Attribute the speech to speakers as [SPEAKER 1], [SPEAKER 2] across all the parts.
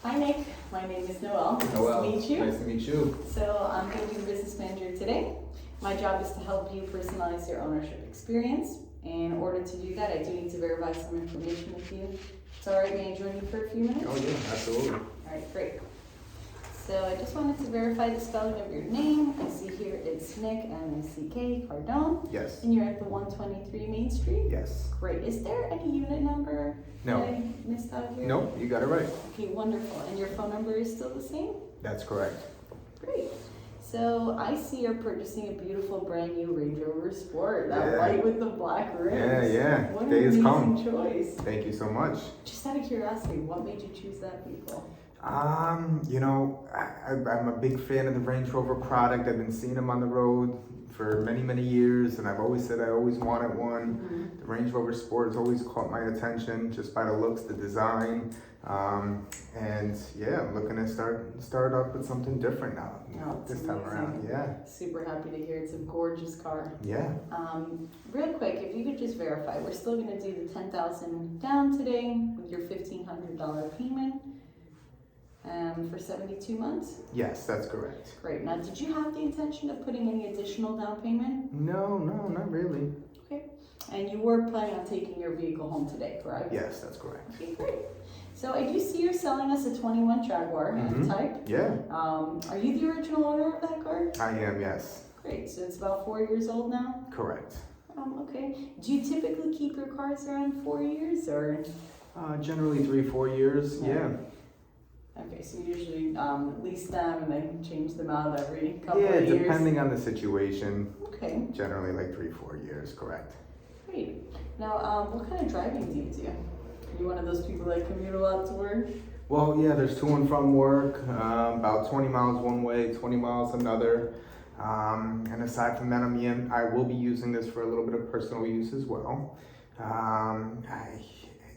[SPEAKER 1] Hi Nick, my name is Noelle.
[SPEAKER 2] Noelle,
[SPEAKER 1] Nice to meet you.
[SPEAKER 2] Nice to meet you.
[SPEAKER 1] So I'm going to be the business manager today. My job is to help you personalize your ownership experience. In order to do that, I do need to verify some information with you. It's alright, may I join you for a few minutes?
[SPEAKER 2] Oh yeah, absolutely.
[SPEAKER 1] Alright, great. So I just wanted to verify the spelling of your name. I see here it's Nick, N-I-C-K, Cardone.
[SPEAKER 2] Yes.
[SPEAKER 1] And you're at the 123 Main Street?
[SPEAKER 2] Yes.
[SPEAKER 1] Great. Is there any unit number
[SPEAKER 2] No.
[SPEAKER 1] that I missed out here?
[SPEAKER 2] Nope, you got it right.
[SPEAKER 1] Okay, wonderful. And your phone number is still the same?
[SPEAKER 2] That's correct.
[SPEAKER 1] Great. So I see you're purchasing a beautiful brand new Range Rover Sport. That
[SPEAKER 2] Yeah.
[SPEAKER 1] white with the black rims.
[SPEAKER 2] Yeah.
[SPEAKER 1] What an
[SPEAKER 2] Day has
[SPEAKER 1] amazing
[SPEAKER 2] come.
[SPEAKER 1] choice.
[SPEAKER 2] Thank you so much.
[SPEAKER 1] Just out of curiosity, what made you choose that vehicle?
[SPEAKER 2] I'm a big fan of the Range Rover product. I've been seeing them on the road for many, many years, and I've always said I always wanted one. The Range Rover Sport has always caught my attention just by the looks, the design, and yeah, I'm looking to start up with something different now.
[SPEAKER 1] Oh, it's
[SPEAKER 2] this time
[SPEAKER 1] amazing.
[SPEAKER 2] around. Yeah.
[SPEAKER 1] Super happy to hear. It's a gorgeous car.
[SPEAKER 2] Yeah.
[SPEAKER 1] Real quick, if you could just verify, we're still going to do the $10,000 down today with your $1,500 payment for 72 months.
[SPEAKER 2] Yes, that's correct.
[SPEAKER 1] Great. Now, did you have the intention of putting any additional down payment?
[SPEAKER 2] No, not really.
[SPEAKER 1] Okay. And you were planning on taking your vehicle home today, correct?
[SPEAKER 2] Yes, that's correct.
[SPEAKER 1] Okay, great. So I do see you're selling us a 21 Jaguar F-Type.
[SPEAKER 2] Yeah,
[SPEAKER 1] Are you the original owner of that car?
[SPEAKER 2] I am, yes.
[SPEAKER 1] Great. So it's about 4 years old now?
[SPEAKER 2] Correct.
[SPEAKER 1] Okay. Do you typically keep your cars around 4 years or?
[SPEAKER 2] Generally 3-4 years, yeah.
[SPEAKER 1] Okay, so you usually lease them and then change them out every couple
[SPEAKER 2] Yeah,
[SPEAKER 1] of years?
[SPEAKER 2] depending on the situation,
[SPEAKER 1] Okay,
[SPEAKER 2] generally like 3-4 years, correct.
[SPEAKER 1] great. Now, what kind of driving do you do? Are you one of those people that commute a lot to work?
[SPEAKER 2] Well, yeah, there's to and from work, about 20 miles one way, 20 miles another. And aside from that, I will be using this for a little bit of personal use as well. I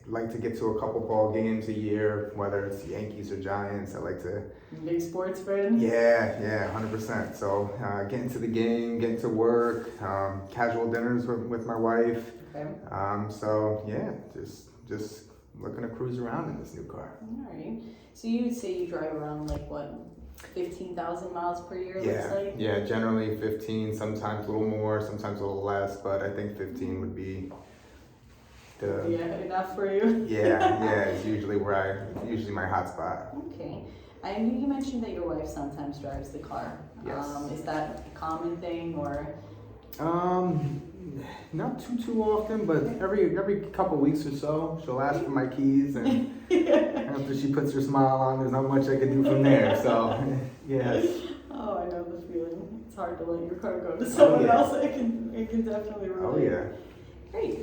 [SPEAKER 2] like to get to a couple ball games a year, whether it's the Yankees or Giants. I like to.
[SPEAKER 1] Big sports fan?
[SPEAKER 2] Yeah, 100%. So getting to the game, getting to work, casual dinners with my wife.
[SPEAKER 1] Okay.
[SPEAKER 2] So yeah, just looking to cruise around in this new car.
[SPEAKER 1] All right. So you would say you drive around like what, 15,000 miles per year?
[SPEAKER 2] Yeah,
[SPEAKER 1] Looks like?
[SPEAKER 2] yeah, generally 15, sometimes a little more, sometimes a little less, but I think 15 would be the.
[SPEAKER 1] Yeah, enough for you?
[SPEAKER 2] Yeah, it's usually usually my hot spot.
[SPEAKER 1] Okay. I knew you mentioned that your wife sometimes drives the car.
[SPEAKER 2] Yes.
[SPEAKER 1] Is that a common thing or?
[SPEAKER 2] Not too often, but every couple weeks or so, she'll ask for my keys, and after she puts her smile on, there's not much I can do from there. So, yes.
[SPEAKER 1] Oh, I know the feeling. It's hard to let your car go to someone
[SPEAKER 2] yeah.
[SPEAKER 1] else. I can definitely relate.
[SPEAKER 2] Oh yeah.
[SPEAKER 1] Great.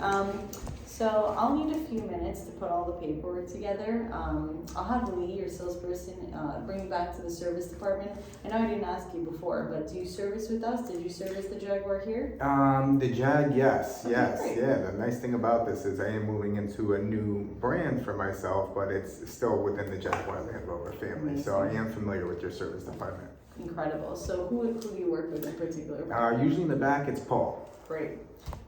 [SPEAKER 1] So I'll need a few minutes to put all the paperwork together. I'll have Lee, your salesperson, bring you back to the service department. I know I didn't ask you before, but do you service with us? Did you service the Jaguar here?
[SPEAKER 2] The Jag, yes.
[SPEAKER 1] Great.
[SPEAKER 2] Yeah, the nice thing about this is I am moving into a new brand for myself, but it's still within the Jaguar Land Rover family. So I am familiar with your service department.
[SPEAKER 1] Incredible. So who do you work with in particular?
[SPEAKER 2] Usually in the back, it's Paul.
[SPEAKER 1] Great.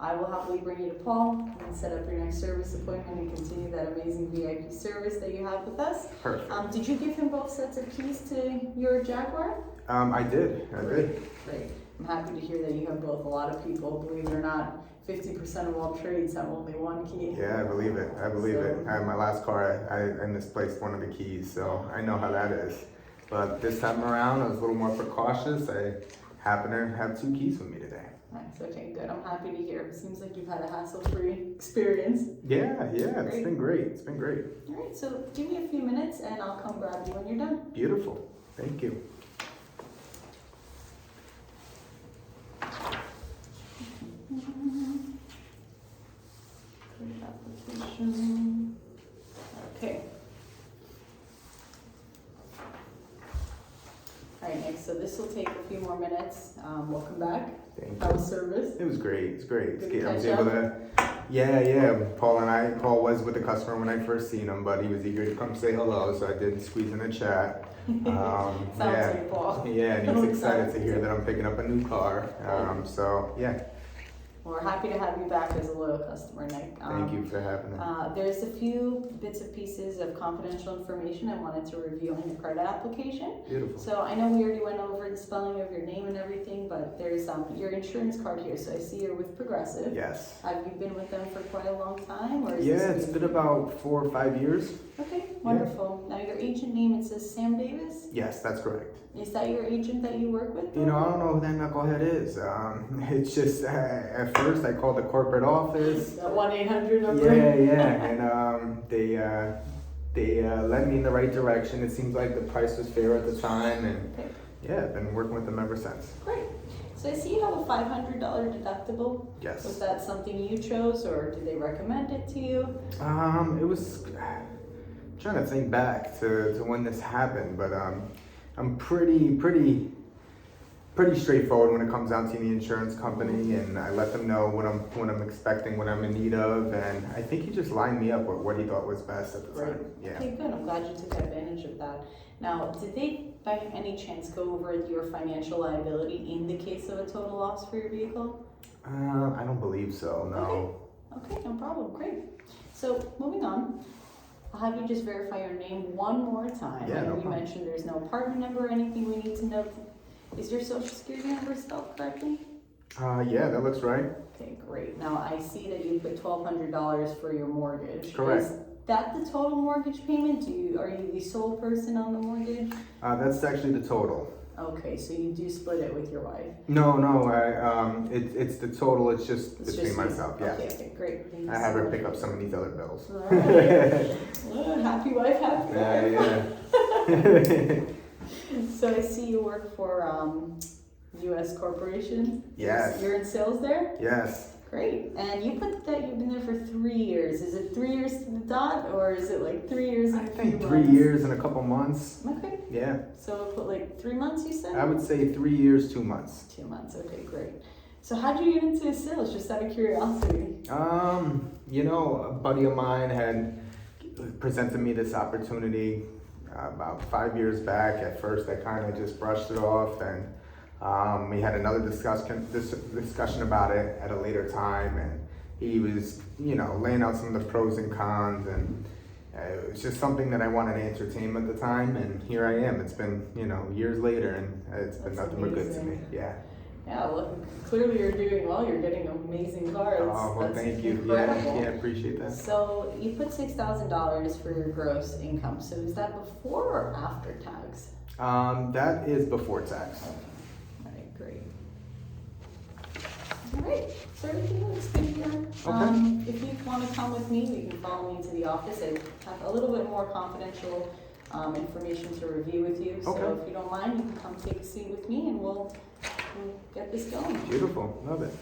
[SPEAKER 1] I will happily bring you to Paul and set up your next service appointment and continue that amazing VIP service that you have with us.
[SPEAKER 2] Perfect.
[SPEAKER 1] Did you give him both sets of keys to your Jaguar?
[SPEAKER 2] I did.
[SPEAKER 1] Great. I'm happy to hear that you have both. A lot of people, believe it or not, 50% of all trades have only one key.
[SPEAKER 2] Yeah, I believe it. My last car, I misplaced one of the keys, so I know how that is. But this time around, I was a little more precautious. I happen to have 2 keys with me today.
[SPEAKER 1] Nice. Okay, good. I'm happy to hear. It seems like you've had a hassle-free experience.
[SPEAKER 2] Yeah, it's been great.
[SPEAKER 1] All right, so give me a few minutes and I'll come grab you when you're done.
[SPEAKER 2] Beautiful. Thank you.
[SPEAKER 1] Application. Okay. All right, Nick, so this will take a few more minutes. Welcome back.
[SPEAKER 2] Thank
[SPEAKER 1] How
[SPEAKER 2] you.
[SPEAKER 1] was service?
[SPEAKER 2] It was great. It's great.
[SPEAKER 1] Good
[SPEAKER 2] I was
[SPEAKER 1] catch
[SPEAKER 2] able
[SPEAKER 1] up?
[SPEAKER 2] to. Yeah. Paul was with the customer when I first seen him, but he was eager to come say hello, so I did squeeze in a chat.
[SPEAKER 1] Sounds like Paul.
[SPEAKER 2] Yeah, and he was excited to hear that I'm picking up a new car. So yeah.
[SPEAKER 1] We're happy to have you back as a loyal customer, Nick.
[SPEAKER 2] Thank you for having me.
[SPEAKER 1] There's a few bits and pieces of confidential information I wanted to review on your credit application.
[SPEAKER 2] Beautiful.
[SPEAKER 1] So I know we already went over the spelling of your name and everything, but there's your insurance card here. So I see you're with Progressive.
[SPEAKER 2] Yes.
[SPEAKER 1] Have you been with them for quite a long time, or is
[SPEAKER 2] Yeah,
[SPEAKER 1] this
[SPEAKER 2] it's been about 4 or 5 years.
[SPEAKER 1] Okay, wonderful. Now your agent name, it says Sam Davis.
[SPEAKER 2] Yes, that's correct.
[SPEAKER 1] Is that your agent that you work with?
[SPEAKER 2] You know, I don't know who that knucklehead is. It's just, at first I called the corporate office.
[SPEAKER 1] That 1-800 number?
[SPEAKER 2] Yeah, and they led me in the right direction. It seems like the price was fair at the time, and
[SPEAKER 1] Okay,
[SPEAKER 2] yeah, I've been working with them ever since.
[SPEAKER 1] great. So I see you have a $500 deductible. Was
[SPEAKER 2] Yes.
[SPEAKER 1] that something you chose, or did they recommend it to you?
[SPEAKER 2] It was, I'm trying to think back to when this happened, but I'm pretty straightforward when it comes down to the insurance company, and I let them know what I'm expecting, what I'm in need of, and I think he just lined me up with what he thought was best at the
[SPEAKER 1] Great.
[SPEAKER 2] time. Yeah.
[SPEAKER 1] Okay, good. I'm glad you took advantage of that. Now, did they, by any chance, go over your financial liability in the case of a total loss for your vehicle?
[SPEAKER 2] I don't believe so. No.
[SPEAKER 1] Okay, no problem. Great. So, moving on, I'll have you just verify your name one more time.
[SPEAKER 2] Yeah,
[SPEAKER 1] I know
[SPEAKER 2] no
[SPEAKER 1] you
[SPEAKER 2] problem.
[SPEAKER 1] mentioned there's no apartment number or anything we need to know. Is your social security number spelled correctly?
[SPEAKER 2] Yeah, that looks right.
[SPEAKER 1] Okay, great. Now, I see that you put $1,200 for your mortgage.
[SPEAKER 2] Correct.
[SPEAKER 1] Is that the total mortgage payment? Are you the sole person on the mortgage?
[SPEAKER 2] That's actually the total.
[SPEAKER 1] Okay, so you do split it with your wife.
[SPEAKER 2] No, it's the total. It's just
[SPEAKER 1] It's
[SPEAKER 2] between
[SPEAKER 1] just you.
[SPEAKER 2] myself. Yeah.
[SPEAKER 1] Okay, great. Thank you
[SPEAKER 2] I have
[SPEAKER 1] so
[SPEAKER 2] her
[SPEAKER 1] much.
[SPEAKER 2] pick up some of these other bills.
[SPEAKER 1] All right. Well, happy wife, happy life.
[SPEAKER 2] Yeah.
[SPEAKER 1] So I see you work for U.S. Corporation.
[SPEAKER 2] Yes.
[SPEAKER 1] You're in sales there?
[SPEAKER 2] Yes.
[SPEAKER 1] Great. And you put that you've been there for 3 years. Is it 3 years to the dot, or is it like 3 years and
[SPEAKER 2] I
[SPEAKER 1] a few
[SPEAKER 2] think
[SPEAKER 1] months?
[SPEAKER 2] 3 years and a couple months.
[SPEAKER 1] Okay.
[SPEAKER 2] Yeah.
[SPEAKER 1] So put like 3 months, you said?
[SPEAKER 2] I would say 3 years, 2 months.
[SPEAKER 1] 2 months. Okay, great. So how'd you get into sales? Just out of curiosity.
[SPEAKER 2] You know, a buddy of mine had presented me this opportunity about 5 years back. At first, I kind of just brushed it off, and we had another discussion about it at a later time, and he was, laying out some of the pros and cons, and it was just something that I wanted to entertain at the time, and here I am. It's been, years later, and it's been
[SPEAKER 1] That's
[SPEAKER 2] nothing but good to me.
[SPEAKER 1] amazing.
[SPEAKER 2] Yeah.
[SPEAKER 1] Yeah, well, clearly you're doing well. You're getting amazing cards.
[SPEAKER 2] Oh, well,
[SPEAKER 1] That's
[SPEAKER 2] thank you.
[SPEAKER 1] incredible.
[SPEAKER 2] Yeah, appreciate that.
[SPEAKER 1] So you put $6,000 for your gross income. So is that before or after tax?
[SPEAKER 2] That is before tax.
[SPEAKER 1] All right, great. All right, so everything looks good here.
[SPEAKER 2] Okay.
[SPEAKER 1] If you want to come with me, you can follow me to the office. I have a little bit more confidential information to review with you. So
[SPEAKER 2] Okay.
[SPEAKER 1] if you don't mind, you can come take a seat with me, and we'll get this going.
[SPEAKER 2] Beautiful. Love it.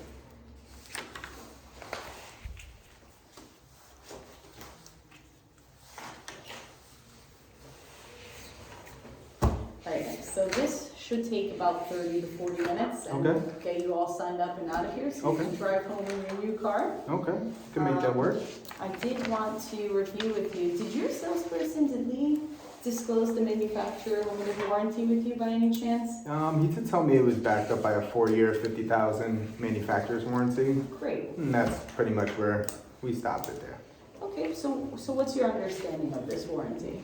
[SPEAKER 1] Alright, so this should take about 30 to 40 minutes and
[SPEAKER 2] Okay.
[SPEAKER 1] get you all signed up and out of here so you
[SPEAKER 2] Okay.
[SPEAKER 1] can drive home in your new car.
[SPEAKER 2] Okay. Can make that work.
[SPEAKER 1] I did want to review with you. Did your salesperson, did Lee disclose the manufacturer limited warranty with you by any chance?
[SPEAKER 2] He did tell me it was backed up by a 4-year, 50,000 manufacturer's warranty,
[SPEAKER 1] Great.
[SPEAKER 2] and that's pretty much where we stopped it there.
[SPEAKER 1] Okay, so what's your understanding of this warranty?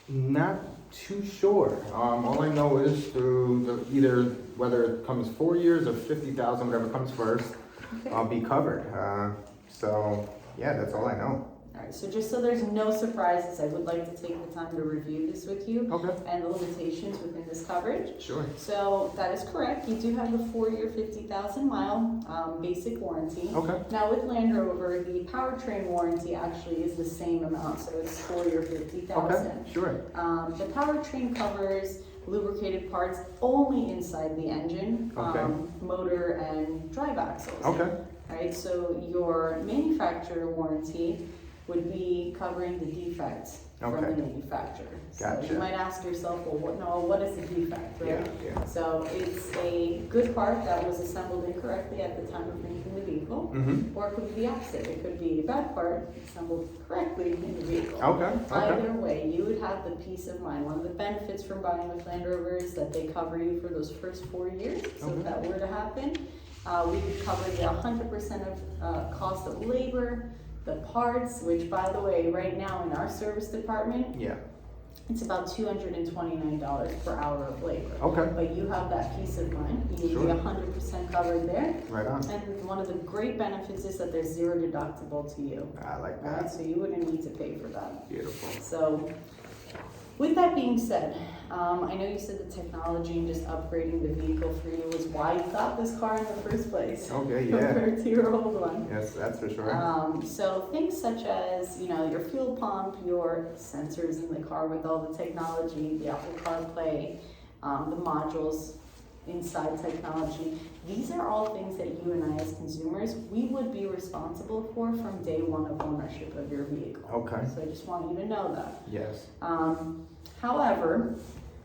[SPEAKER 2] Not too sure. All I know is through either whether it comes 4 years or 50,000, whatever comes first,
[SPEAKER 1] Okay.
[SPEAKER 2] I'll be covered. So yeah, that's all I know.
[SPEAKER 1] Alright, so just so there's no surprises, I would like to take the time to review this with you
[SPEAKER 2] Okay.
[SPEAKER 1] and the limitations within this coverage.
[SPEAKER 2] Sure.
[SPEAKER 1] So that is correct. You do have a 4-year, 50,000 mile basic warranty.
[SPEAKER 2] Okay.
[SPEAKER 1] Now with Land Rover, the powertrain warranty actually is the same amount, so it's 4-year, 50,000.
[SPEAKER 2] Okay. Sure.
[SPEAKER 1] The powertrain covers lubricated parts only inside the engine,
[SPEAKER 2] Okay.
[SPEAKER 1] motor and drive axles.
[SPEAKER 2] Okay.
[SPEAKER 1] Right, so your manufacturer warranty would be covering the defects from
[SPEAKER 2] Okay.
[SPEAKER 1] the manufacturer. So
[SPEAKER 2] Gotcha.
[SPEAKER 1] you might ask yourself, well, what is the defect, right?
[SPEAKER 2] Yeah.
[SPEAKER 1] So it's a good part that was assembled incorrectly at the time of making the vehicle,
[SPEAKER 2] Mm-hmm.
[SPEAKER 1] or it could be the opposite. It could be a bad part assembled correctly in the vehicle.
[SPEAKER 2] Okay.
[SPEAKER 1] Either way, you would have the peace of mind. One of the benefits from buying with Land Rover is that they cover you for those first 4 years. So
[SPEAKER 2] Okay.
[SPEAKER 1] if that were to happen, We would cover the 100% of cost of labor, the parts, which by the way, right now in our service department,
[SPEAKER 2] Yeah.
[SPEAKER 1] it's about $229 per hour of labor.
[SPEAKER 2] Okay.
[SPEAKER 1] But you have that peace of mind. You would
[SPEAKER 2] Sure.
[SPEAKER 1] be 100% covered there.
[SPEAKER 2] Right on.
[SPEAKER 1] And one of the great benefits is that there's zero deductible to you.
[SPEAKER 2] I like
[SPEAKER 1] Alright,
[SPEAKER 2] that.
[SPEAKER 1] so you wouldn't need to pay for that.
[SPEAKER 2] Beautiful.
[SPEAKER 1] So, with that being said, I know you said the technology and just upgrading the vehicle for you was why you got this car in the first place.
[SPEAKER 2] Okay, yeah.
[SPEAKER 1] Compared to your old one.
[SPEAKER 2] Yes, that's for sure.
[SPEAKER 1] So things such as, your fuel pump, your sensors in the car with all the technology, the Apple CarPlay, the modules, inside technology, these are all things that you and I as consumers, we would be responsible for from day one of ownership of your vehicle.
[SPEAKER 2] Okay.
[SPEAKER 1] So I just want you to know that.
[SPEAKER 2] Yes.
[SPEAKER 1] However,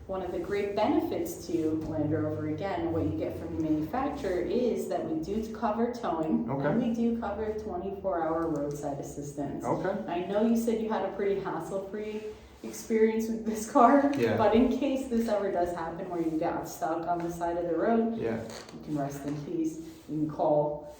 [SPEAKER 1] one of the great benefits to Land Rover, again, what you get from the manufacturer is that we do cover towing,
[SPEAKER 2] Okay.
[SPEAKER 1] and we do cover 24-hour roadside assistance.
[SPEAKER 2] Okay.
[SPEAKER 1] I know you said you had a pretty hassle-free experience with this car,
[SPEAKER 2] Yeah.
[SPEAKER 1] but in case this ever does happen where you got stuck on the side of the road,
[SPEAKER 2] Yeah.
[SPEAKER 1] you can rest in peace. You can call.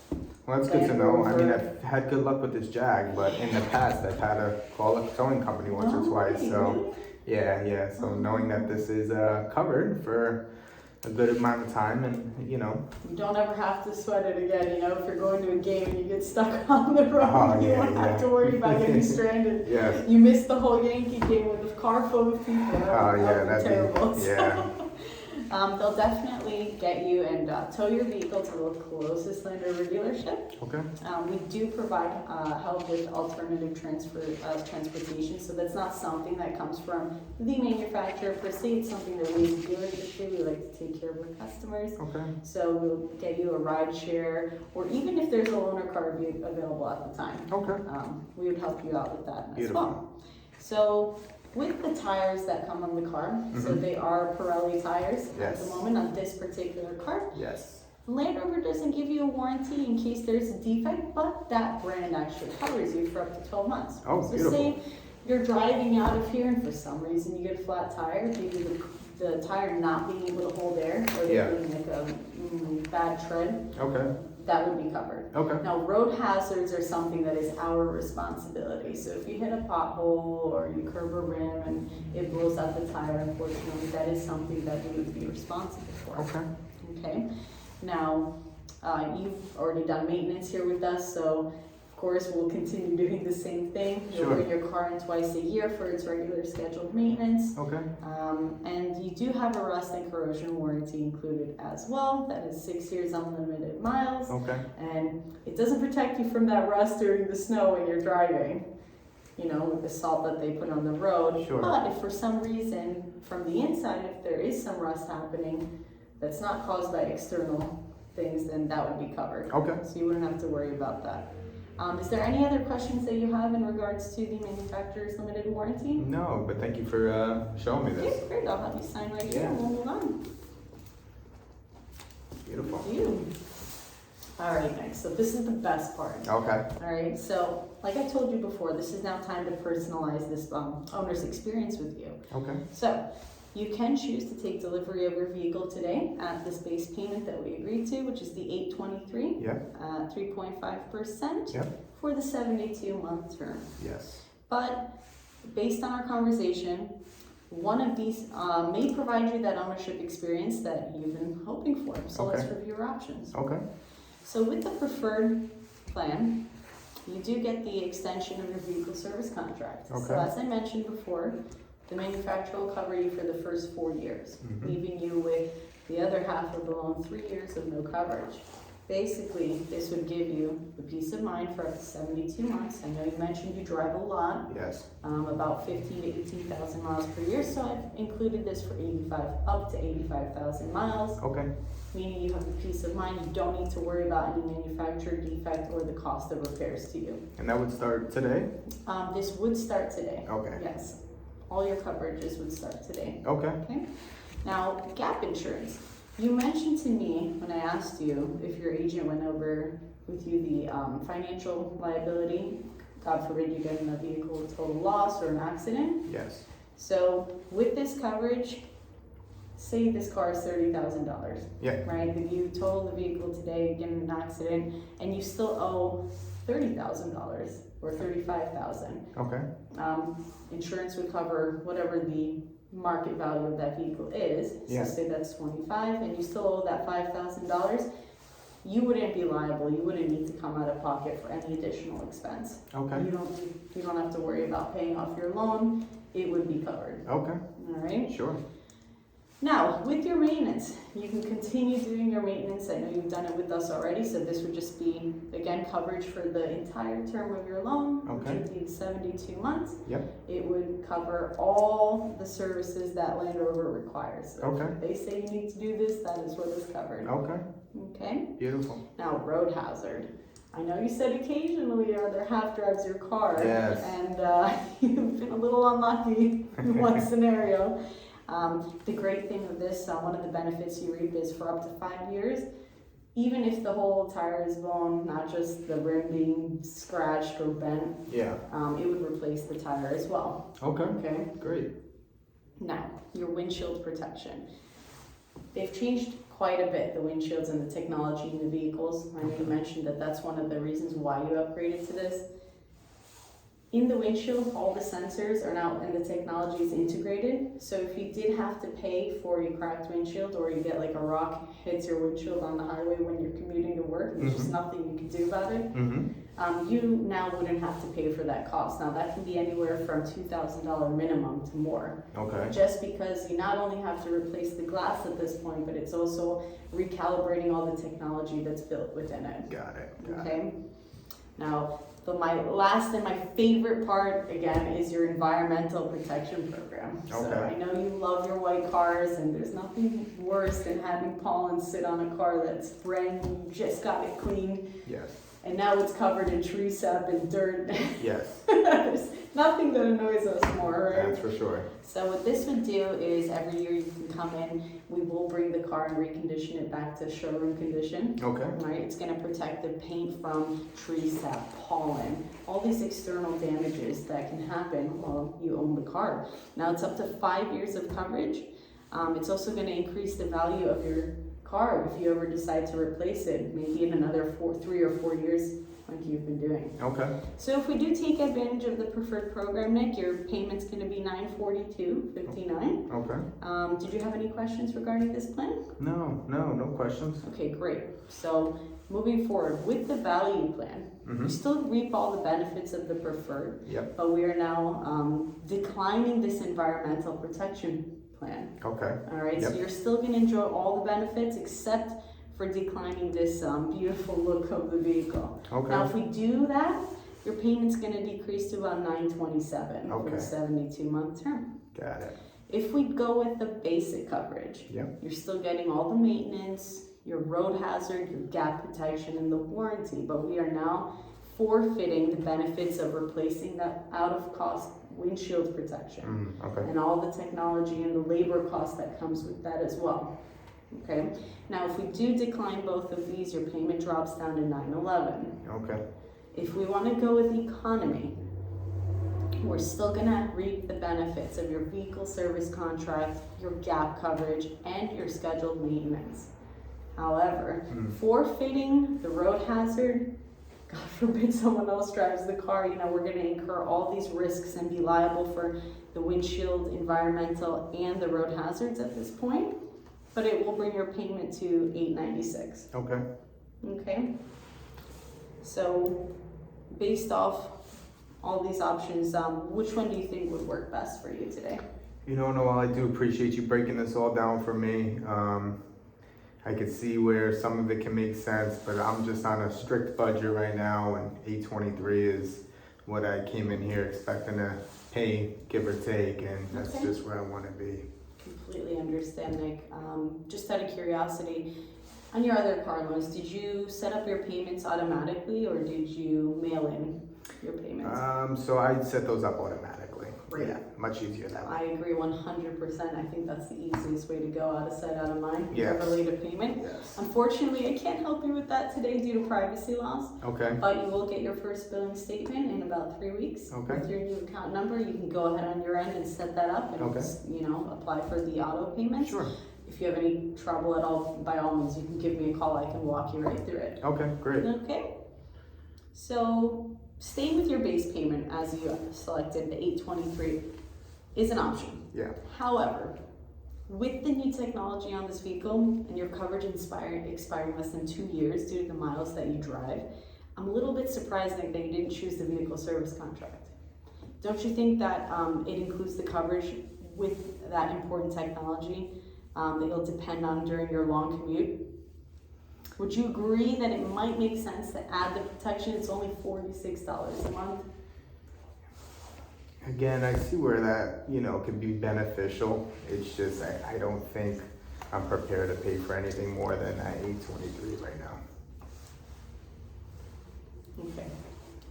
[SPEAKER 2] Well, that's good to
[SPEAKER 1] Land
[SPEAKER 2] know. I mean,
[SPEAKER 1] Rover.
[SPEAKER 2] I've had good luck with this Jag, but in the past, I've had to call a towing company once or
[SPEAKER 1] Oh,
[SPEAKER 2] twice.
[SPEAKER 1] really?
[SPEAKER 2] So, yeah. So knowing that this is covered for a good amount of time, and
[SPEAKER 1] You don't ever have to sweat it again, if you're going to a game and you get stuck on the road,
[SPEAKER 2] Oh,
[SPEAKER 1] you
[SPEAKER 2] yeah,
[SPEAKER 1] won't have
[SPEAKER 2] yeah.
[SPEAKER 1] to worry about getting stranded.
[SPEAKER 2] yeah.
[SPEAKER 1] You missed the whole Yankee game with a car full of people.
[SPEAKER 2] Oh, yeah,
[SPEAKER 1] that'd be terrible.
[SPEAKER 2] be, yeah.
[SPEAKER 1] They'll definitely get you and tow your vehicle to the closest Land Rover dealership.
[SPEAKER 2] Okay.
[SPEAKER 1] We do provide help with alternative transportation, so that's not something that comes from the manufacturer per se. It's something that we as a dealership do. We like to take care of our customers.
[SPEAKER 2] Okay.
[SPEAKER 1] So we'll get you a ride share, or even if there's a loaner car available at the time,
[SPEAKER 2] Okay.
[SPEAKER 1] we would help you out with that as
[SPEAKER 2] Beautiful.
[SPEAKER 1] well. So with the tires that come on the car, so
[SPEAKER 2] Mhm.
[SPEAKER 1] they are Pirelli tires at
[SPEAKER 2] Yes.
[SPEAKER 1] the moment on this particular car.
[SPEAKER 2] Yes.
[SPEAKER 1] Land Rover doesn't give you a warranty in case there's a defect, but that brand actually covers you for up to 12 months.
[SPEAKER 2] Oh,
[SPEAKER 1] so
[SPEAKER 2] beautiful.
[SPEAKER 1] say you're driving out of here and for some reason you get a flat tire, due to the tire not being able to hold air, or
[SPEAKER 2] Yeah.
[SPEAKER 1] there being like a bad tread,
[SPEAKER 2] Okay.
[SPEAKER 1] that would be covered.
[SPEAKER 2] Okay.
[SPEAKER 1] Now, road hazards are something that is our responsibility. So if you hit a pothole or you curb a rim and it blows out the tire, unfortunately, that is something that we would be responsible for.
[SPEAKER 2] Okay.
[SPEAKER 1] Okay. Now, you've already done maintenance here with us, so of course we'll continue doing the same thing. You'll
[SPEAKER 2] Sure.
[SPEAKER 1] bring your car in twice a year for its regular scheduled maintenance.
[SPEAKER 2] Okay.
[SPEAKER 1] And you do have a rust and corrosion warranty included as well. That is 6 years unlimited miles.
[SPEAKER 2] Okay.
[SPEAKER 1] And it doesn't protect you from that rust during the snow when you're driving, with the salt that they put on the road.
[SPEAKER 2] Sure.
[SPEAKER 1] But if for some reason, from the inside, if there is some rust happening that's not caused by external things, then that would be covered.
[SPEAKER 2] Okay.
[SPEAKER 1] So you wouldn't have to worry about that. Is there any other questions that you have in regards to the manufacturer's limited warranty?
[SPEAKER 2] No, but thank you for showing me this.
[SPEAKER 1] Okay, great. I'll have you sign right here
[SPEAKER 2] Yeah.
[SPEAKER 1] and we'll move on.
[SPEAKER 2] Beautiful.
[SPEAKER 1] Thank you. All right, next. So this is the best part.
[SPEAKER 2] Okay.
[SPEAKER 1] All right, so like I told you before, this is now time to personalize this owner's experience with you.
[SPEAKER 2] Okay.
[SPEAKER 1] So you can choose to take delivery of your vehicle today at this base payment that we agreed to, which is the $823,
[SPEAKER 2] Yeah.
[SPEAKER 1] 3.5%
[SPEAKER 2] Yeah.
[SPEAKER 1] for the 72-month term.
[SPEAKER 2] Yes.
[SPEAKER 1] But based on our conversation, one of these may provide you that ownership experience that you've been hoping for. So let's
[SPEAKER 2] Okay.
[SPEAKER 1] review your options.
[SPEAKER 2] Okay.
[SPEAKER 1] So with the preferred plan, you do get the extension of your vehicle service contract. So
[SPEAKER 2] Okay.
[SPEAKER 1] as I mentioned before, the manufacturer will cover you for the first 4 years,
[SPEAKER 2] Mhm.
[SPEAKER 1] leaving you with the other half of the loan 3 years of no coverage. Basically, this would give you the peace of mind for up to 72 months. I know you mentioned you drive a lot,
[SPEAKER 2] Yes.
[SPEAKER 1] about 15 to 18,000 miles per year, so I've included this for up to 85,000 miles.
[SPEAKER 2] Okay.
[SPEAKER 1] Meaning you have the peace of mind, you don't need to worry about any manufacturer defect or the cost of repairs to you.
[SPEAKER 2] And that would start today?
[SPEAKER 1] This would start today.
[SPEAKER 2] Okay.
[SPEAKER 1] Yes, all your coverages would start today.
[SPEAKER 2] Okay.
[SPEAKER 1] Okay. Now, gap insurance. You mentioned to me when I asked you if your agent went over with you the financial liability, God forbid you get in a vehicle total loss or an accident.
[SPEAKER 2] Yes.
[SPEAKER 1] So with this coverage, say this car is $30,000.
[SPEAKER 2] Yeah.
[SPEAKER 1] Right? If you total the vehicle today, get in an accident, and you still owe $30,000 or $35,000.
[SPEAKER 2] Okay.
[SPEAKER 1] Insurance would cover whatever the market value of that vehicle is.
[SPEAKER 2] Yeah.
[SPEAKER 1] So say that's 25, and you still owe that $5,000. You wouldn't be liable. You wouldn't need to come out of pocket for any additional expense.
[SPEAKER 2] Okay.
[SPEAKER 1] You don't have to worry about paying off your loan. It would be covered.
[SPEAKER 2] Okay.
[SPEAKER 1] All right.
[SPEAKER 2] Sure.
[SPEAKER 1] Now, with your maintenance, you can continue doing your maintenance. I know you've done it with us already, so this would just be, again, coverage for the entire term of your loan,
[SPEAKER 2] Okay.
[SPEAKER 1] which would be 72 months.
[SPEAKER 2] Yep.
[SPEAKER 1] It would cover all the services that Land Rover requires. So
[SPEAKER 2] Okay.
[SPEAKER 1] if they say you need to do this, that is what is covered.
[SPEAKER 2] Okay.
[SPEAKER 1] Okay?
[SPEAKER 2] Beautiful.
[SPEAKER 1] Now, road hazard. I know you said occasionally your other half drives your car.
[SPEAKER 2] Yes.
[SPEAKER 1] And you've been a little unlucky in one scenario. The great thing with this, one of the benefits you reap is for up to 5 years, even if the whole tire is blown, not just the rim being scratched or bent,
[SPEAKER 2] Yeah.
[SPEAKER 1] it would replace the tire as well.
[SPEAKER 2] Okay.
[SPEAKER 1] Okay?
[SPEAKER 2] Great.
[SPEAKER 1] Now, your windshield protection. They've changed quite a bit, the windshields and the technology in the vehicles. I know you mentioned that that's one of the reasons why you upgraded to this. In the windshield, all the sensors are now, and the technology is integrated. So if you did have to pay for a cracked windshield, or you get like a rock hits your windshield on the highway when you're commuting to work, there's just nothing you can do about it. You now wouldn't have to pay for that cost. Now that can be anywhere from $2,000 minimum to more.
[SPEAKER 2] Okay.
[SPEAKER 1] Just because you not only have to replace the glass at this point, but it's also recalibrating all the technology that's built within it.
[SPEAKER 2] Got it. Got it.
[SPEAKER 1] Okay. Now, my last and my favorite part, again, is your environmental protection program. So
[SPEAKER 2] Okay.
[SPEAKER 1] I know you love your white cars, and there's nothing worse than having pollen sit on a car that's brand new, you just got it cleaned,
[SPEAKER 2] Yes.
[SPEAKER 1] and now it's covered in tree sap and dirt.
[SPEAKER 2] Yes.
[SPEAKER 1] There's nothing that annoys us more, right?
[SPEAKER 2] That's for sure.
[SPEAKER 1] So what this would do is every year you can come in, we will bring the car and recondition it back to showroom condition.
[SPEAKER 2] Okay.
[SPEAKER 1] Right, it's going to protect the paint from tree sap, pollen, all these external damages that can happen while you own the car. Now it's up to 5 years of coverage. It's also going to increase the value of your car if you ever decide to replace it, maybe in another 3 or 4 years like you've been doing.
[SPEAKER 2] Okay.
[SPEAKER 1] So if we do take advantage of the preferred program, Nick, your payment's going to be $942.59.
[SPEAKER 2] Okay.
[SPEAKER 1] Did you have any questions regarding this plan?
[SPEAKER 2] No questions.
[SPEAKER 1] Okay, great. So moving forward with the value plan, you still reap all the benefits of the preferred,
[SPEAKER 2] Yep.
[SPEAKER 1] but we are now declining this environmental protection plan.
[SPEAKER 2] Okay.
[SPEAKER 1] All right, so
[SPEAKER 2] Yep.
[SPEAKER 1] you're still going to enjoy all the benefits except for declining this beautiful look of the vehicle.
[SPEAKER 2] Okay.
[SPEAKER 1] Now, if we do that, your payment's going to decrease to about $927 for
[SPEAKER 2] Okay.
[SPEAKER 1] the 72-month term.
[SPEAKER 2] Got it.
[SPEAKER 1] If we go with the basic coverage,
[SPEAKER 2] Yep.
[SPEAKER 1] you're still getting all the maintenance, your road hazard, your gap protection, and the warranty, but we are now forfeiting the benefits of replacing that out-of-cost windshield protection
[SPEAKER 2] Okay.
[SPEAKER 1] and all the technology and the labor cost that comes with that as well. Okay, now if we do decline both of these, your payment drops down to $911.
[SPEAKER 2] Okay.
[SPEAKER 1] If we want to go with economy, we're still going to reap the benefits of your vehicle service contract, your gap coverage, and your scheduled maintenance. However, forfeiting the road hazard, God forbid someone else drives the car, we're going to incur all these risks and be liable for the windshield, environmental, and the road hazards at this point. But it will bring your payment to $896.
[SPEAKER 2] Okay.
[SPEAKER 1] Okay. So, based off all these options, which one do you think would work best for you today?
[SPEAKER 2] Noel, I do appreciate you breaking this all down for me. I could see where some of it can make sense, but I'm just on a strict budget right now, and $823 is what I came in here expecting to pay, give or take, and that's
[SPEAKER 1] Okay.
[SPEAKER 2] just where I want to be.
[SPEAKER 1] Completely understand, Nick. Just out of curiosity, on your other car loans, did you set up your payments automatically or did you mail in your payments?
[SPEAKER 2] So I set those up automatically.
[SPEAKER 1] Great.
[SPEAKER 2] Yeah, much easier that way.
[SPEAKER 1] I agree 100%. I think that's the easiest way to go, out of sight, out of mind.
[SPEAKER 2] Yes.
[SPEAKER 1] Never late a payment.
[SPEAKER 2] Yes.
[SPEAKER 1] Unfortunately, I can't help you with that today due to privacy laws,
[SPEAKER 2] Okay.
[SPEAKER 1] but you will get your first billing statement in about 3 weeks.
[SPEAKER 2] Okay.
[SPEAKER 1] With your new account number, you can go ahead on your end and set that up and,
[SPEAKER 2] Okay.
[SPEAKER 1] apply for the auto payments.
[SPEAKER 2] Sure.
[SPEAKER 1] If you have any trouble at all, by all means, you can give me a call. I can walk you right through it.
[SPEAKER 2] Okay, great.
[SPEAKER 1] Okay? So, staying with your base payment as you selected, the $823, is an option.
[SPEAKER 2] Yeah.
[SPEAKER 1] However, with the new technology on this vehicle and your coverage expiring less than 2 years due to the miles that you drive, I'm a little bit surprised, Nick, that you didn't choose the vehicle service contract. Don't you think that it includes the coverage with that important technology that you'll depend on during your long commute? Would you agree that it might make sense to add the protection? It's only $46 a month.
[SPEAKER 2] Again, I see where that, can be beneficial. It's just, I don't think I'm prepared to pay for anything more than that $823 right now.
[SPEAKER 1] Okay,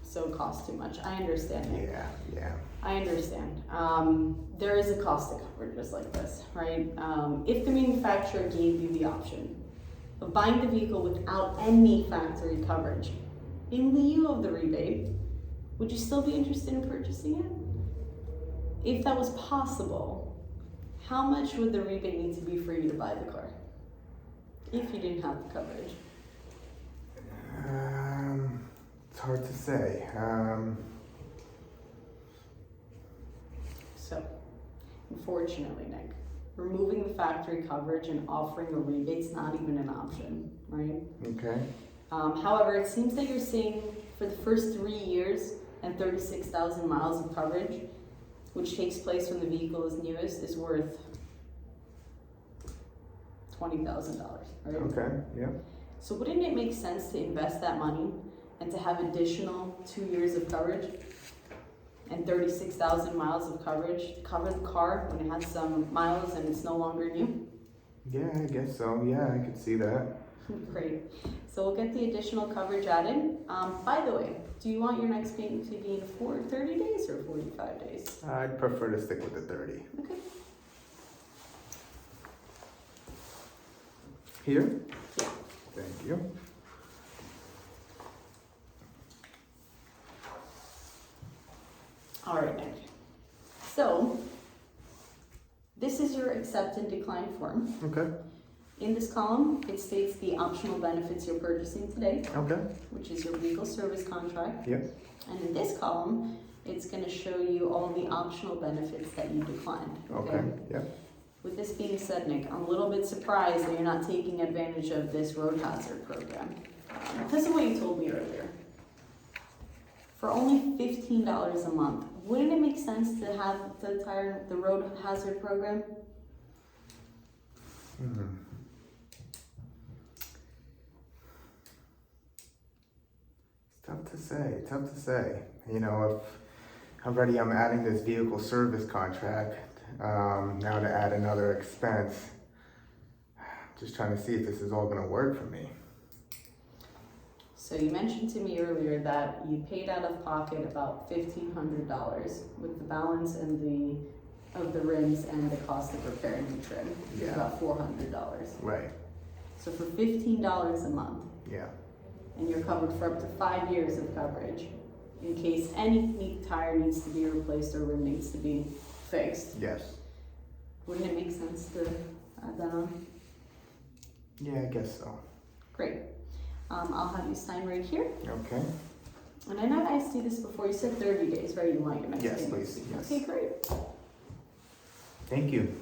[SPEAKER 1] so it costs too much. I understand. Nick.
[SPEAKER 2] Yeah.
[SPEAKER 1] I understand. There is a cost to coverages like this, right? If the manufacturer gave you the option of buying the vehicle without any factory coverage, in lieu of the rebate, would you still be interested in purchasing it? If that was possible, how much would the rebate need to be for you to buy the car? If you didn't have the coverage.
[SPEAKER 2] It's hard to say.
[SPEAKER 1] So, unfortunately, Nick, removing the factory coverage and offering a rebate's not even an option, right?
[SPEAKER 2] Okay.
[SPEAKER 1] However, it seems that you're saying for the first 3 years and 36,000 miles of coverage, which takes place when the vehicle is newest, is worth $20,000, right?
[SPEAKER 2] Okay, yeah.
[SPEAKER 1] So wouldn't it make sense to invest that money and to have additional 2 years of coverage and 36,000 miles of coverage to cover the car when it has some miles and it's no longer new?
[SPEAKER 2] Yeah, I guess so. Yeah, I could see that.
[SPEAKER 1] Great. So we'll get the additional coverage added. By the way, do you want your next payment to be in 30 days or 45 days?
[SPEAKER 2] I'd prefer to stick with the 30.
[SPEAKER 1] Okay.
[SPEAKER 2] Here?
[SPEAKER 1] Yeah.
[SPEAKER 2] Thank you.
[SPEAKER 1] All right, Nick. So, this is your accept and decline form.
[SPEAKER 2] Okay.
[SPEAKER 1] In this column, it states the optional benefits you're purchasing today,
[SPEAKER 2] Okay.
[SPEAKER 1] which is your vehicle service contract.
[SPEAKER 2] Yes.
[SPEAKER 1] And in this column, it's going to show you all the optional benefits that you declined.
[SPEAKER 2] Okay. Yeah.
[SPEAKER 1] With this being said, Nick, I'm a little bit surprised that you're not taking advantage of this road hazard program. Because of what you told me earlier. For only $15 a month, wouldn't it make sense to have the road hazard program?
[SPEAKER 2] It's tough to say. If already I'm adding this vehicle service contract, now to add another expense, just trying to see if this is all gonna work for me.
[SPEAKER 1] So you mentioned to me earlier that you paid out of pocket about $1,500 with the balance and of the rims and the cost of repairing the trim.
[SPEAKER 2] Yeah.
[SPEAKER 1] About $400.
[SPEAKER 2] Right.
[SPEAKER 1] So for $15 a month,
[SPEAKER 2] Yeah.
[SPEAKER 1] and you're covered for up to 5 years of coverage in case any tire needs to be replaced or rim needs to be fixed.
[SPEAKER 2] Yes.
[SPEAKER 1] Wouldn't it make sense to add that on?
[SPEAKER 2] Yeah, I guess so.
[SPEAKER 1] Great. I'll have you sign right here.
[SPEAKER 2] Okay.
[SPEAKER 1] And I know I asked you this before. You said 30 days, right? You want your next
[SPEAKER 2] Yes,
[SPEAKER 1] payment.
[SPEAKER 2] please. Yes.
[SPEAKER 1] Okay, great.
[SPEAKER 2] Thank you.